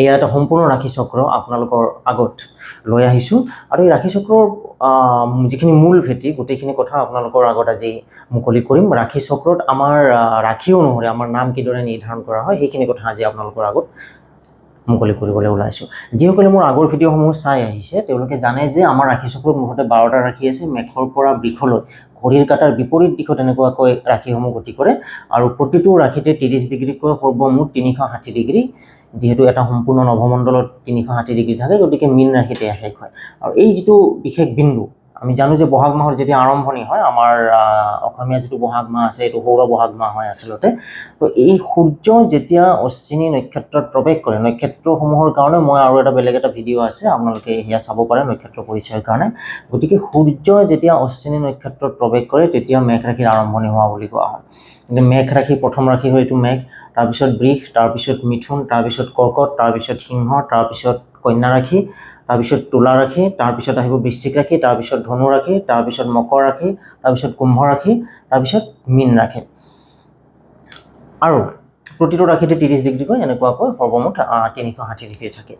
এয়া এটা সম্পূৰ্ণ ৰাশি চক্ৰ আপোনালোকৰ আগত লৈ আহিছোঁ আৰু এই ৰাশি চক্ৰৰ যিখিনি মূল ভেটি গোটেইখিনি কথা আপোনালোকৰ আগত আজি মুকলি কৰিম। ৰাশি চক্ৰত আমাৰ ৰাশি অনুসৰি আমাৰ নাম কিদৰে নিৰ্ধাৰণ কৰা হয় সেইখিনি কথা আজি আপোনালোকৰ আগত মুকলি কৰিবলৈ ওলাইছোঁ। যিসকলে মোৰ আগৰ ভিডিঅ'সমূহ চাই আহিছে তেওঁলোকে জানে যে আমাৰ ৰাশি চক্ৰত মুঠতে 12টা ৰাশি আছে। মেঘৰ পৰা বৃষলৈ ঘড়ীৰ কাটাৰ বিপৰীত দিশত এনেকুৱাকৈ ৰাশিসমূহ গতি কৰে আৰু প্ৰতিটো ৰাশিতে 30 ডিগ্ৰীকৈ সৰ্বমুঠ 360 ডিগ্ৰী। যেহেতু এটা সম্পূৰ্ণ নৱমণ্ডলত 360 ডিগ্ৰী থাকে গতিকে মীন ৰাশিতে শেষ হয়। আৰু এই যিটো বিশেষ বিন্দু আমি জানো যে বহাগ মাহৰ যেতিয়া আৰম্ভণি হয় আমাৰ অসমীয়া যিটো বহাগ মাহ আছে এইটো সৌৰ বহাগ মাহ হয় আচলতে। তো এই সূৰ্য যেতিয়া অশ্বিনী নক্ষত্ৰত প্ৰৱেশ কৰে, নক্ষত্ৰসমূহৰ কাৰণে মই আৰু এটা বেলেগ এটা ভিডিঅ' আছে আপোনালোকে সেয়া চাব পাৰে নক্ষত্ৰ পৰিচয়ৰ কাৰণে। গতিকে সূৰ্য যেতিয়া অশ্বিনী নক্ষত্ৰত প্ৰৱেশ কৰে তেতিয়া মেঘ ৰাশিৰ আৰম্ভণি হোৱা বুলি কোৱা হয়। কিন্তু মেঘ ৰাশি প্ৰথম ৰাশি হয় এইটো মেঘ, তাৰপিছত বৃষ, তাৰপিছত মিথুন, তাৰপিছত কৰ্কট, তাৰপিছত সিংহ, তাৰপিছত কন্যা ৰাশি, তাৰপিছত তুলা ৰাশি, তাৰপিছত আহিব বৃশ্চিক ৰাশি, তাৰপিছত ধনু ৰাশি, তাৰপিছত মকৰ ৰাশি, তাৰপিছত কুম্ভ ৰাশি, তাৰপিছত মীন ৰাশি। আৰু প্ৰতিটো ৰাশিতে 30 ডিগ্ৰীকৈ এনেকুৱাকৈ সৰ্বমুঠ 360 ডিগ্ৰী থাকে।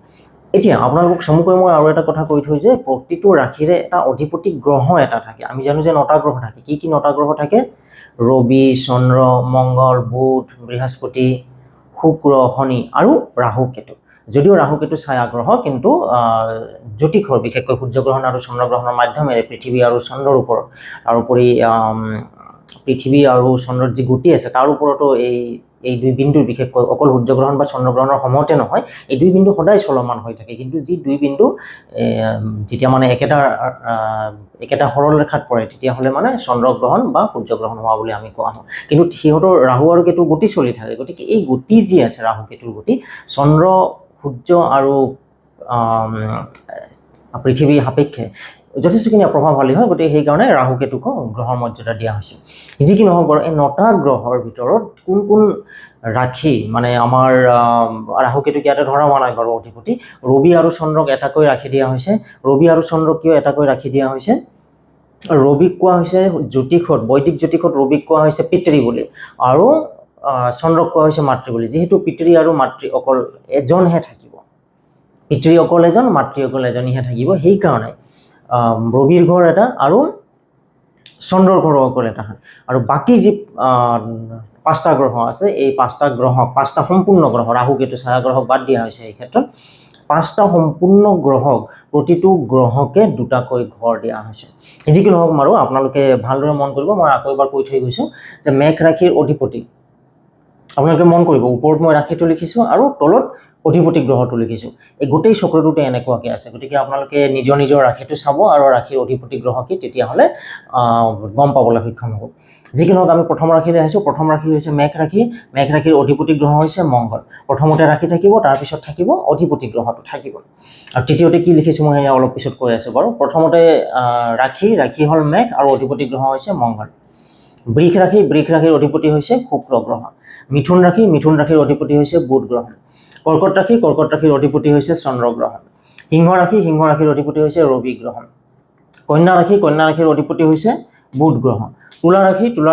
এতিয়া আপোনালোকক চমুকৈ মই আৰু এটা কথা কৈ থৈ যে প্ৰতিটো ৰাশিৰে এটা অধিপতি গ্ৰহ এটা থাকে। আমি জানো যে 9টা গ্ৰহ থাকে। কি কি 9টা গ্ৰহ থাকে? ৰবি, চন্দ্ৰ, মংগল, বুধ, বৃহস্পতি, শুক্ৰ, শনি আৰু ৰাহু কেতু। যদিও ৰাহু কেতু ছায়া গ্ৰহ কিন্তু জ্যোতিষৰ বিশেষকৈ সূৰ্যগ্ৰহণ আৰু চন্দ্ৰগ্ৰহণৰ মাধ্যমেৰে পৃথিৱী আৰু চন্দ্ৰৰ ওপৰত তাৰোপৰি পৃথিৱী আৰু চন্দ্ৰৰ যি গতি আছে তাৰ ওপৰতো এই দুই বিন্দুৰ বিশেষকৈ অকল সূৰ্যগ্ৰহণ বা চন্দ্ৰগ্ৰহণৰ সময়তে নহয়, এই দুই বিন্দু সদায় চলমান হৈ থাকে। কিন্তু যি দুই বিন্দু যেতিয়া মানে একেটা সৰল ৰেখাত পৰে তেতিয়াহ'লে মানে চন্দ্ৰগ্ৰহণ বা সূৰ্যগ্ৰহণ হোৱা বুলি আমি কোৱা হয়। কিন্তু সিহঁতৰ ৰাহু আৰু কেতু গতি চলি থাকে। গতিকে এই গতি যি আছে ৰাহু কেতুৰ গতি চন্দ্ৰ, সূৰ্য আৰু পৃথিৱীৰ সাপেক্ষে যথেষ্টখিনি প্ৰভাৱশালী হয়। গতিকে সেইকাৰণে ৰাহু কেতুক গ্ৰহৰ মৰ্যাদা দিয়া হৈছে। যি কি নহওক বাৰু এই 9টা গ্ৰহৰ ভিতৰত কোন কোন ৰাশি মানে আমাৰ ৰাহু কেতুক ইয়াতে ধৰা হোৱা নাই বাৰু অধিপতি। ৰবি আৰু চন্দ্ৰক এটাকৈ ৰাশি দিয়া হৈছে। ৰবি আৰু চন্দ্ৰক কিয় এটাকৈ ৰাশি দিয়া হৈছে? ৰবিক কোৱা হৈছে জ্যোতিষত, বৈদিক জ্যোতিষত ৰবিক কোৱা হৈছে পিতৃ বুলি আৰু চন্দ্ৰক কোৱা হৈছে মাতৃ বুলি। যিহেতু পিতৃ আৰু মাতৃ অকল এজনহে থাকিব, পিতৃ অকল এজন, মাতৃ অকল এজনীহে থাকিব। সেইকাৰণে ৰবিৰ ঘৰ এটা আৰু চন্দ্ৰৰ ঘৰ অকল এটা হয়। আৰু বাকী যি 5টা গ্ৰহ আছে এই 5টা গ্ৰহক 5টা সম্পূৰ্ণ গ্ৰহ, ৰাহু কেতু ছায়া গ্ৰহক বাদ দিয়া হৈছে। এই ক্ষেত্ৰত 5টা সম্পূৰ্ণ গ্ৰহক প্ৰতিটো গ্ৰহকে 2টাকৈ ঘৰ দিয়া হৈছে। যি কি নহওক বাৰু আপোনালোকে ভালদৰে মন কৰিব। মই আকৌ এবাৰ কৈ থৈ গৈছোঁ যে মেঘ ৰাশিৰ অধিপতি আপোনালোকে মন কৰিব ওপৰত মই ৰাশিটো লিখিছোঁ আৰু তলত অধিপতি গ্ৰহটো লিখিছোঁ। এই গোটেই চক্ৰটোতে এনেকুৱাকৈ আছে। গতিকে আপোনালোকে নিজৰ নিজৰ ৰাশিটো চাব আৰু ৰাশিৰ অধিপতি গ্ৰহ কি তেতিয়াহ'লে গম পাবলৈ সক্ষম হ'ব। যি কি নহওক আমি প্ৰথম ৰাশিলৈ আহিছোঁ। প্ৰথম ৰাশি হৈছে মেঘ ৰাশি। মেঘ ৰাশিৰ অধিপতি গ্ৰহ হৈছে মংগল। প্ৰথমতে ৰাশি থাকিব, তাৰপিছত থাকিব অধিপতি গ্ৰহটো থাকিব। আৰু তৃতীয়তে কি লিখিছোঁ মই সেয়া অলপ পিছত কৈ আছোঁ বাৰু। প্ৰথমতে ৰাশি হ'ল মেঘ আৰু অধিপতি গ্ৰহ হৈছে মংগল। বৃষ ৰাশিৰ অধিপতি হৈছে শুক্ৰ গ্ৰহ। মিথুন ৰাশিৰ অধিপতি হৈছে বুধ গ্ৰহ। কৰ্কট ৰাশিৰ অধিপতি হৈছে চন্দ্ৰ গ্ৰহ। সিংহ ৰাশিৰ অধিপতি হৈছে ৰবি গ্ৰহ। কন্যা ৰাশিৰ অধিপতি হৈছে বুধ গ্ৰহ। তুলা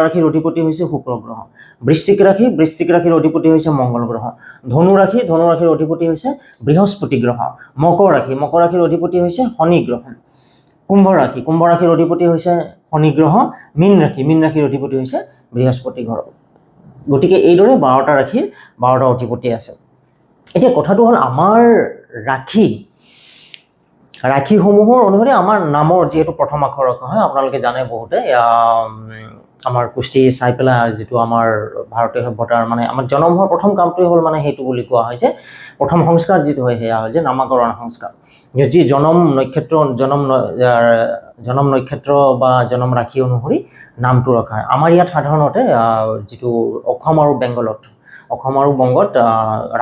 ৰাশিৰ অধিপতি হৈছে শুক্ৰ গ্ৰহ। বৃশ্চিক ৰাশিৰ অধিপতি হৈছে মংগল গ্ৰহ। ধনু ৰাশিৰ অধিপতি হৈছে বৃহস্পতি গ্ৰহ। মকৰ ৰাশিৰ অধিপতি হৈছে শনি গ্ৰহ। কুম্ভ ৰাশিৰ অধিপতি হৈছে শনি গ্ৰহ। মীন ৰাশিৰ অধিপতি হৈছে বৃহস্পতি গ্ৰহ। গতিকে এইদৰে 12টা ৰাশিৰ 12টা অধিপতি আছে। এতিয়া কথাটো হ'ল আমাৰ ৰাশিসমূহৰ অনুসৰি আমাৰ নামৰ যিহেতু প্ৰথম আখৰ হয় আপোনালোকে জানে বহুতে আমাৰ কুস্তি চাই পেলাই যিটো আমাৰ ভাৰতীয় সভ্যতাৰ মানে আমাৰ জন্ম হোৱাৰ প্ৰথম কামটোৱে হ'ল মানে সেইটো বুলি কোৱা হয় যে প্ৰথম সংস্কাৰ যিটো হয় সেয়া হ'ল যে নামাকৰণ সংস্কাৰ। যি জনম নক্ষত্ৰ বা জনম ৰাশি অনুসৰি নামটো ৰখা হয়। আমাৰ ইয়াত সাধাৰণতে যিটো অসম আৰু বংগত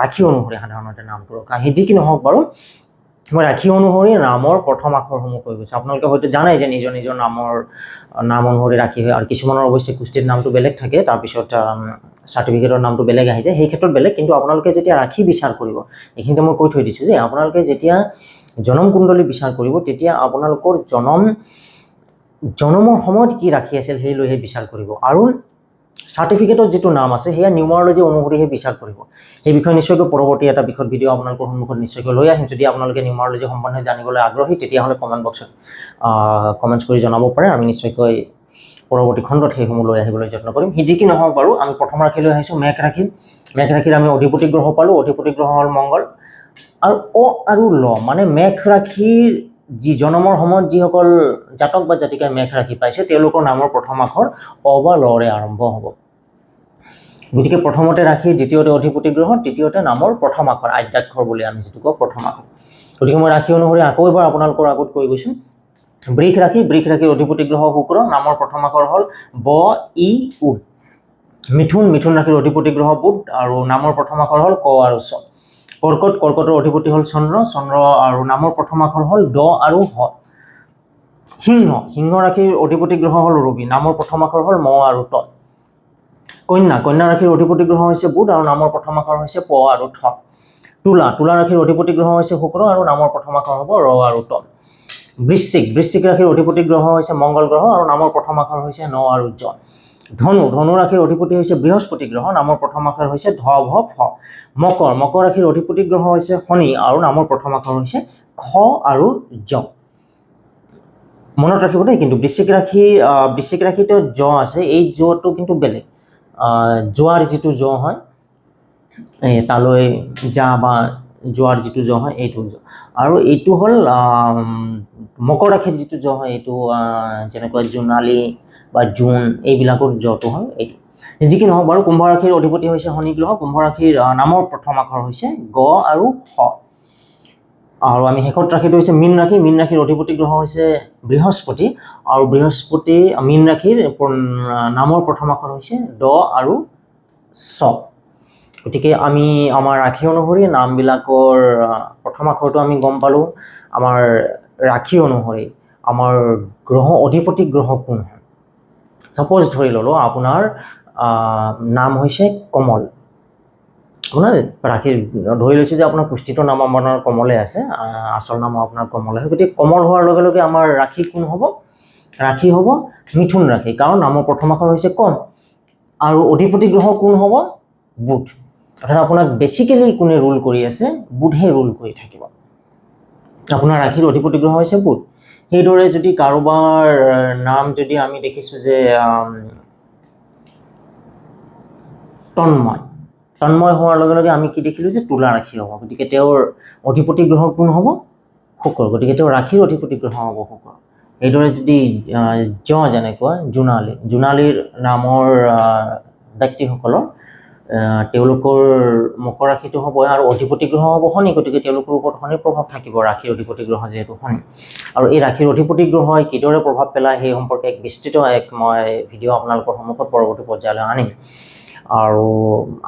ৰাশি অনুসৰি সাধাৰণতে নামটো ৰখা হয়। যি কি নহওক বাৰু মই ৰাশি অনুসৰি নামৰ প্ৰথম আখৰসমূহ কৈ গৈছোঁ। আপোনালোকে হয়তো জানে যে নিজৰ নিজৰ নাম অনুসৰি ৰাশি হয় আৰু কিছুমানৰ অৱশ্যে কুস্তিৰ নামটো বেলেগ থাকে, তাৰপিছত চাৰ্টিফিকেটৰ নামটো বেলেগ আহি যায়, সেই ক্ষেত্ৰত বেলেগ। কিন্তু আপোনালোকে যেতিয়া ৰাশি বিচাৰ কৰিব এইখিনিতে মই কৈ থৈ দিছোঁ যে আপোনালোকে যেতিয়া জনম কুণ্ডলী বিচাৰ কৰিব তেতিয়া আপোনালোকৰ জনমৰ সময়ত কি ৰাশি আছিল সেই লৈহে বিচাৰ কৰিব। আৰু চাৰ্টিফিকেটত যিটো নাম আছে সেয়া নিউমাৰলজি অনুসৰিহে বিচাৰ কৰিব। সেই বিষয়ে নিশ্চয়কৈ পৰৱৰ্তী এটা বিষয়ত ভিডিঅ' আপোনালোকৰ সন্মুখত নিশ্চয়কৈ লৈ আহিম। যদি আপোনালোকে নিউমাৰলজি সম্বন্ধে জানিবলৈ আগ্ৰহী তেতিয়াহ'লে কমেণ্ট বক্সত কমেণ্টছ কৰি জনাব পাৰে। আমি নিশ্চয়কৈ পৰৱৰ্তী খণ্ডত সেইসমূহ লৈ আহিবলৈ যত্ন কৰিম। যি কি নহওক বাৰু, আমি প্ৰথম ৰাশি লৈ আহিছোঁ মেঘ ৰাশি। মেঘ ৰাশিৰ আমি অধিপতি গ্ৰহ পালোঁ। অধিপতি গ্ৰহ হ'ল মংগল। আৰু অ আৰু ল মানে মেঘ ৰাশিৰ যি জন্মৰ সময়ত যিসকল জাতক বা জাতিকাই মেঘ ৰাশি পাইছে তেওঁলোকৰ নামৰ প্ৰথম আখৰ অ বা লৰে আৰম্ভ হ'ব। গতিকে প্ৰথমতে ৰাশি, দ্বিতীয়তে অধিপতি গ্ৰহ, তৃতীয়তে নামৰ প্ৰথম আখৰ, আদ্যাক্ষৰ বুলি আমি যিটো কওঁ প্ৰথম আখৰ। গতিকে মই ৰাশি অনুসৰি আকৌ এবাৰ আপোনালোকৰ আগত কৈ গৈছোঁ। বৃষ ৰাশি, বৃষ ৰাশিৰ অধিপতি গ্ৰহ শুক্ৰ, নামৰ প্ৰথম আখৰ হ'ল ব ই উ। মিথুন, মিথুন ৰাশিৰ অধিপতি গ্ৰহ বুধ আৰু নামৰ প্ৰথম আখৰ হ'ল ক আৰু চ। কৰ্কট, কৰ্কটৰ অধিপতি হ'ল চন্দ্ৰ, চন্দ্ৰ আৰু নামৰ প্ৰথম আখৰ হ'ল ড আৰু হ। সিংহ, সিংহ ৰাশিৰ অধিপতি গ্ৰহ হ'ল ৰবি, নামৰ প্ৰথম আখৰ হ'ল ম আৰু ত। কন্যা, কন্যা ৰাশিৰ অধিপতি গ্ৰহ হৈছে বুধ আৰু নামৰ প্ৰথম আখৰ হৈছে প আৰু থ। তুলা, তুলা ৰাশিৰ অধিপতি গ্ৰহ হৈছে শুক্ৰ আৰু নামৰ প্ৰথম আখৰ হ'ব ৰ আৰু ত। বৃশ্চিক, বৃশ্চিক ৰাশিৰ অধিপতি গ্ৰহ হৈছে মংগল গ্ৰহ আৰু নামৰ প্ৰথম আখৰ হৈছে ন আৰু জ। ধনু, ধনু ৰাশিৰ অধিপতি হৈছে বৃহস্পতি গ্ৰহ, নামৰ প্ৰথম আখৰ হৈছে ধ ভ ফ। মকৰ, মকৰ ৰাশিৰ অধিপতি গ্ৰহ হৈছে শনি আৰু নামৰ প্ৰথম আখৰ হৈছে খ আৰু জ। মনত ৰাখিব দেই, কিন্তু বৃশ্চিক ৰাশিতে জ আছে, এই জটো কিন্তু বেলেগ। জোৱাৰ যিটো জ হয়, তালৈ যা বা জোৱাৰ যিটো জ হয় এইটো জ। আৰু এইটো হ'ল মকৰ ৰাশিৰ যিটো জ হয় এইটো যেনেকৈ জোনালী বা জোন এইবিলাকৰ জটো হ'ল এইটো। যি কি নহওক বাৰু, কুম্ভ ৰাশিৰ অধিপতি হৈছে শনি গ্ৰহ, কুম্ভ ৰাশিৰ নামৰ প্ৰথম আখৰ হৈছে গ আৰু স। আৰু আমি শেষত ৰাশিটো হৈছে মীন ৰাশি, মীন ৰাশিৰ অধিপতি গ্ৰহ হৈছে বৃহস্পতি আৰু বৃহস্পতি মীন ৰাশিৰ নামৰ প্ৰথম আখৰ হৈছে ড আৰু চ। গতিকে আমি আমাৰ ৰাশি অনুসৰি নামবিলাকৰ প্ৰথম আখৰটো আমি গম পালোঁ। আমাৰ ৰাশি অনুসৰি আমাৰ গ্ৰহ অধিপতি গ্ৰহ কোন হয়। ছাপ'জ ধৰি ল'লোঁ আপোনাৰ নাম হৈছে কমল। আপোনাৰ ৰাশিৰ ধৰি লৈছোঁ যে আপোনাৰ পুষ্টিত নাম আপোনাৰ কমলে আছে, আচল নাম আপোনাৰ কমল আছে। গতিকে কমল হোৱাৰ লগে লগে আমাৰ ৰাশি কোন হ'ব? ৰাশি হ'ব মিথুন ৰাশি, কাৰণ নামৰ প্ৰথম আখৰ হৈছে কম। আৰু অধিপতি গ্ৰহ কোন হ'ব? বুধ। অৰ্থাৎ আপোনাক বেছিকেলি কোনে ৰুল কৰি আছে? বুধে ৰুল কৰি থাকিব। আপোনাৰ ৰাশিৰ অধিপতি গ্ৰহ হৈছে বুধ। সেইদৰে যদি কাৰোবাৰ নাম যদি আমি দেখিছোঁ যে তন্ময়, তন্ময় হোৱাৰ লগে লগে আমি কি দেখিলোঁ যে তুলা ৰাশি হ'ব। গতিকে তেওঁৰ অধিপতি গ্ৰহ কোন হ'ব? শুক্ৰ। গতিকে তেওঁৰ ৰাশিৰ অধিপতি গ্ৰহ হ'ব শুক্ৰ। এইদৰে যদি জ যেনেকুৱা জোনালী, জোনালীৰ নামৰ ব্যক্তিসকলৰ তেওঁলোকৰ মকৰ ৰাশিটো হ'ব আৰু অধিপতি গ্ৰহ হ'ব শনি। গতিকে তেওঁলোকৰ ওপৰত শনিৰ প্ৰভাৱ থাকিব, ৰাশিৰ অধিপতি গ্ৰহ যিহেতু শনি। আৰু এই ৰাশিৰ অধিপতি গ্ৰহই কিদৰে প্ৰভাৱ পেলায় সেই সম্পৰ্কে এক বিস্তৃত মই ভিডিঅ' আপোনালোকৰ সন্মুখত পৰৱৰ্তী পৰ্যায়লৈ আনিম। আৰু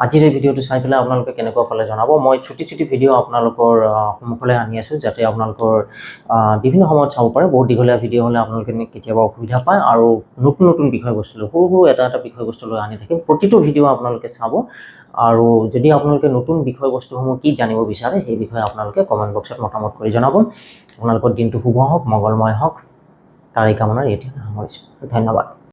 আজিৰ এই ভিডিঅ'টো চাই পেলাই আপোনালোকে কেনেকুৱা পালে জনাব। মই ছুটি ভিডিঅ' আপোনালোকৰ সন্মুখলৈ আনি আছোঁ, যাতে আপোনালোকৰ বিভিন্ন সময়ত চাব পাৰে। বহুত দীঘলীয়া ভিডিঅ' হ'লে আপোনালোকে কেতিয়াবা অসুবিধা পায় আৰু নতুন নতুন বিষয়বস্তু লৈ সৰু এটা বিষয়বস্তু লৈ আনি থাকিম। প্ৰতিটো ভিডিঅ' আপোনালোকে চাব আৰু যদি আপোনালোকে নতুন বিষয়বস্তুসমূহ কি জানিব বিচাৰে সেই বিষয়ে আপোনালোকে কমেণ্ট বক্সত মতামত কৰি জনাব। আপোনালোকৰ দিনটো শুভ হওক, মংগলময় হওক, তাৰেই কামনাৰে এতিয়া সামৰিছোঁ। ধন্যবাদ।